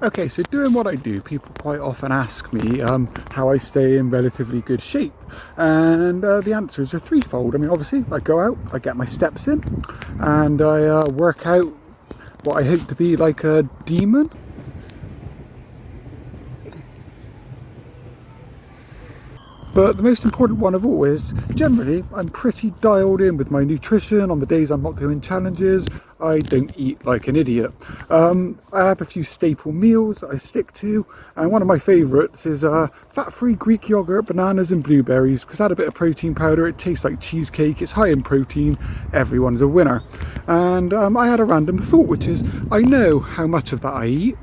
Okay, so doing what I do, people quite often ask me how I stay in relatively good shape, and the answers are threefold. I mean, obviously, I go out, I get my steps in, and I work out what I hope to be like a demon. But the most important one of all is, generally, I'm pretty dialed in with my nutrition. On the days I'm not doing challenges, I don't eat like an idiot. I have a few staple meals that I stick to, and one of my favourites is fat-free Greek yogurt, bananas and blueberries, because add a bit of protein powder, it tastes like cheesecake, it's high in protein, everyone's a winner. And I had a random thought, which is, I know how much of that I eat,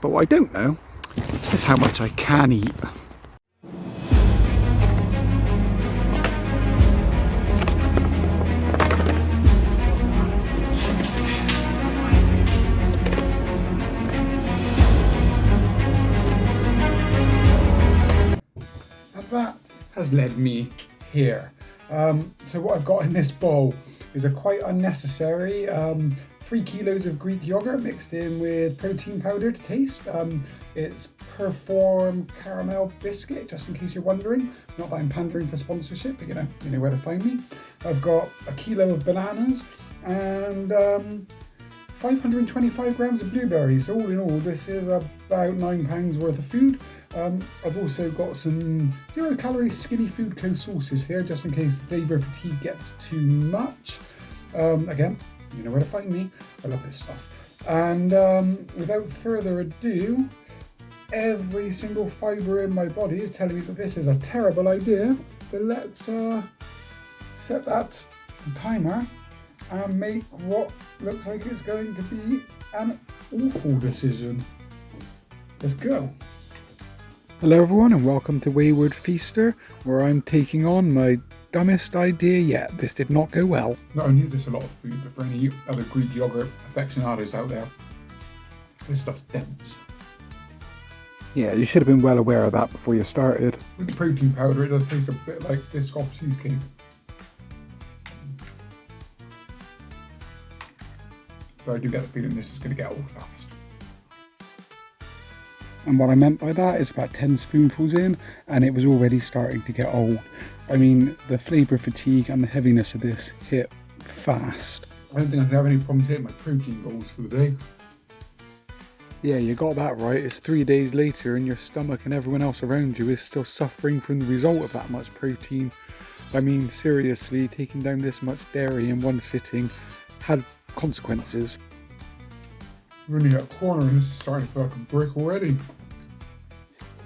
but what I don't know is how much I can eat. That has led me here. So what I've got in this bowl is a quite unnecessary 3 kilos of Greek yogurt mixed in with protein powder to taste. It's Perform caramel biscuit, just in case you're wondering. Not that I'm pandering for sponsorship, but you know where to find me. I've got a kilo of bananas and 525 grams of blueberries. All in all, this is about £9 worth of food. I've also got some 0-calorie Skinny Food Co sauces here, just in case flavour fatigue gets too much. Again, you know where to find me. I love this stuff. And without further ado, every single fibre in my body is telling me that this is a terrible idea. So let's set that timer and make what looks like it's going to be an awful decision. Let's go. Hello everyone and welcome to Wayward Feaster, where I'm taking on my dumbest idea yet. This did not go well. Not only is this a lot of food, but for any other Greek yogurt aficionados out there, this stuff's dense. Yeah, you should have been well aware of that before you started. With the protein powder, it does taste a bit like Biscoff cheesecake. But I do get the feeling this is going to get old fast. And what I meant by that is about 10 spoonfuls in, and it was already starting to get old. I mean, the flavour fatigue and the heaviness of this hit fast. I don't think I can have any problems hitting my protein goals for the day. Yeah, you got that right. It's 3 days later and your stomach and everyone else around you is still suffering from the result of that much protein. I mean, seriously, taking down this much dairy in one sitting had consequences. We're only at a corner and this is starting to feel like a brick already.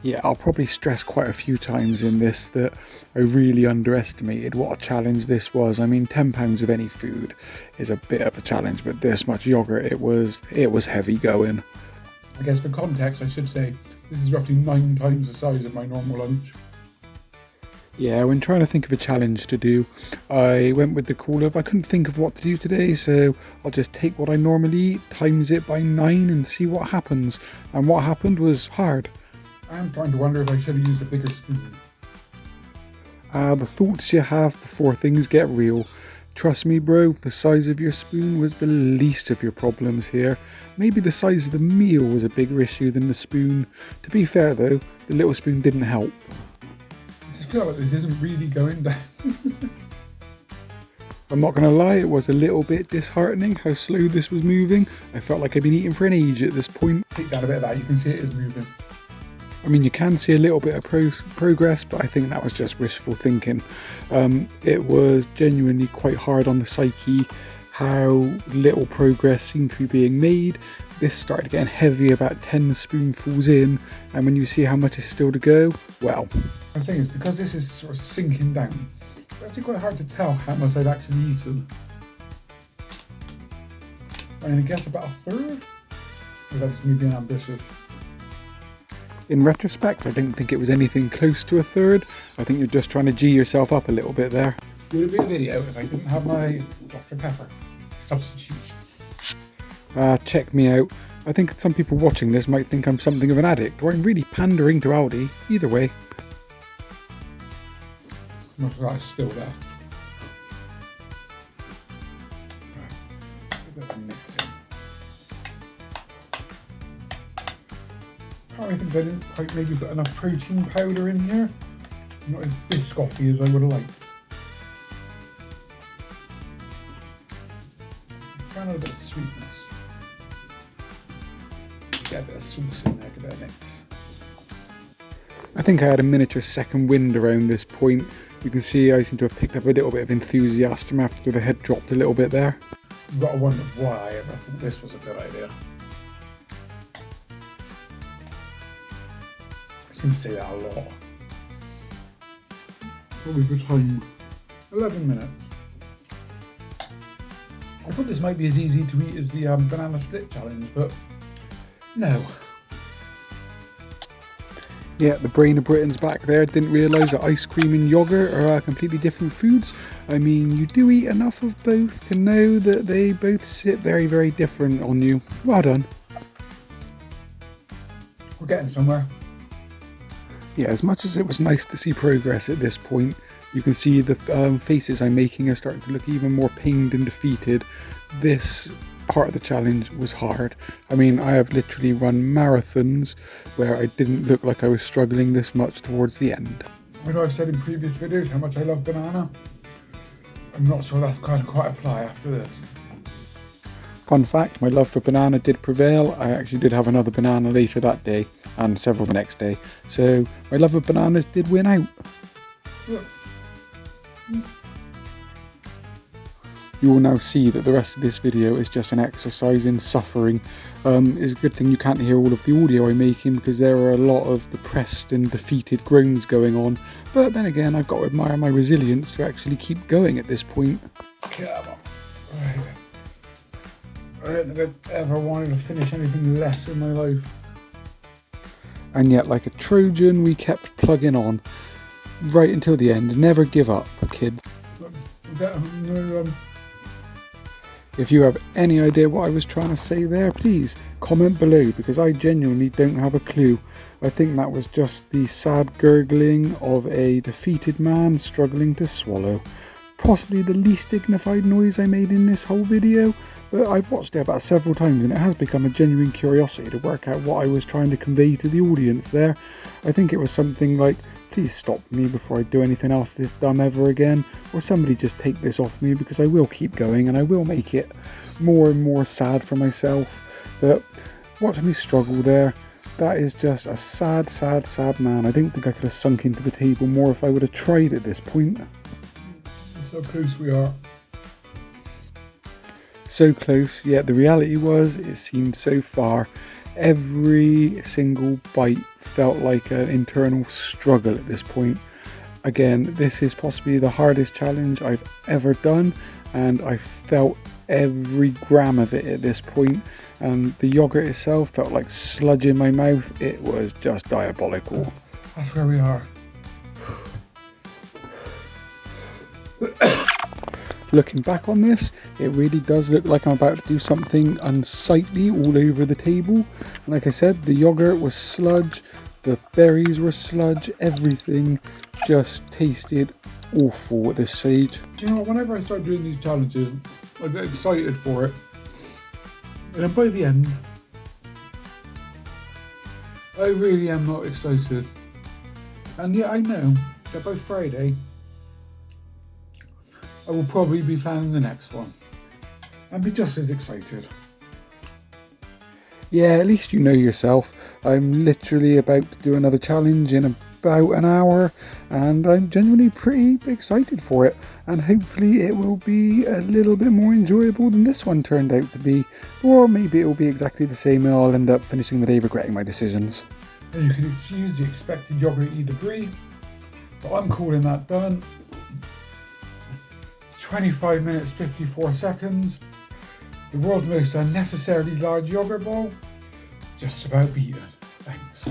Yeah, I'll probably stress quite a few times in this that I really underestimated what a challenge this was. I mean, 10 pounds of any food is a bit of a challenge, but this much yogurt, it was heavy going. I guess for context, I should say this is roughly 9 times the size of my normal lunch. Yeah, when trying to think of a challenge to do, I went with the call of I couldn't think of what to do today, so I'll just take what I normally eat, times it by 9 and see what happens. And what happened was hard. I'm trying to wonder if I should have used a bigger spoon. The thoughts you have before things get real. Trust me bro, the size of your spoon was the least of your problems here. Maybe the size of the meal was a bigger issue than the spoon. To be fair though, the little spoon didn't help. I feel like this isn't really going down. I'm not going to lie, it was a little bit disheartening how slow this was moving. I felt like I'd been eating for an age at this point. Take down a bit of that, you can see it is moving. I mean, you can see a little bit of progress, but I think that was just wishful thinking. It was genuinely quite hard on the psyche how little progress seemed to be being made. This started getting heavy about 10 spoonfuls in, and when you see how much is still to go, well. The thing is, because this is sort of sinking down, it's actually quite hard to tell how much I've actually eaten. I mean, I guess about a third? Or is that just me being ambitious? In retrospect, I didn't think it was anything close to a third. I think you're just trying to G yourself up a little bit there. Would it be a video if I didn't have my Dr. Pepper substitute? Check me out. I think some people watching this might think I'm something of an addict, or I'm really pandering to Aldi. Either way. Much of that is still there. Right. Mix in. things I didn't quite maybe put enough protein powder in here. It's not as biscoffy as I would have liked. Trying a bit of sweetness. Get a bit of sauce in there, give it a mix. I think I had a miniature second wind around this point. You can see I seem to have picked up a little bit of enthusiasm after the head dropped a little bit there. You've got to wonder why I ever thought this was a good idea. I seem to say that a lot. Probably for time 11 minutes. I thought this might be as easy to eat as the banana split challenge, but no. Yeah, the brain of Britain's back there. Didn't realise that ice cream and yoghurt are completely different foods. I mean, you do eat enough of both to know that they both sit very, very different on you. Well done. We're getting somewhere. Yeah, as much as it was nice to see progress at this point, you can see the faces I'm making are starting to look even more pained and defeated. This part of the challenge was hard. I mean, I have literally run marathons where I didn't look like I was struggling this much towards the end. I know I've said in previous videos how much I love banana. I'm not sure that's going to quite apply after this. Fun fact, my love for banana did prevail. I actually did have another banana later that day and several the next day. So my love of bananas did win out. Look. You will now see that the rest of this video is just an exercise in suffering. It's a good thing you can't hear all of the audio I'm making because there are a lot of depressed and defeated groans going on. But then again, I've got to admire my resilience to actually keep going at this point. Come on. Right. I don't think I've ever wanted to finish anything less in my life. And yet, like a Trojan, we kept plugging on right until the end. Never give up, kids. If you have any idea what I was trying to say there, please comment below because I genuinely don't have a clue. I think that was just the sad gurgling of a defeated man struggling to swallow. Possibly the least dignified noise I made in this whole video, but I've watched it about several times and it has become a genuine curiosity to work out what I was trying to convey to the audience there. I think it was something like, please stop me before I do anything else this dumb ever again, or somebody just take this off me because I will keep going and I will make it more and more sad for myself. But watching me struggle there, that is just a sad, sad, sad man. I don't think I could have sunk into the table more if I would have tried at this point. So close we are. So close, yet the reality was it seemed so far. Every single bite felt like an internal struggle at this point. Again, this is possibly the hardest challenge I've ever done, and I felt every gram of it at this point. And the yogurt itself felt like sludge in my mouth. It was just diabolical. That's where we are. Looking back on this, it really does look like I'm about to do something unsightly all over the table. And like I said, the yogurt was sludge, the berries were sludge, everything just tasted awful at this stage. You know, whenever I start doing these challenges, I get excited for it. And then by the end, I really am not excited. And yet I know that by Friday, I will probably be planning the next one and be just as excited. Yeah, at least you know yourself. I'm literally about to do another challenge in about an hour and I'm genuinely pretty excited for it, and hopefully it will be a little bit more enjoyable than this one turned out to be, or maybe it will be exactly the same and I'll end up finishing the day regretting my decisions. And you can use the expected yogurt-y debris, but I'm calling that done. 25 minutes 54 seconds. The world's most unnecessarily large yogurt bowl. Just about beaten. Thanks.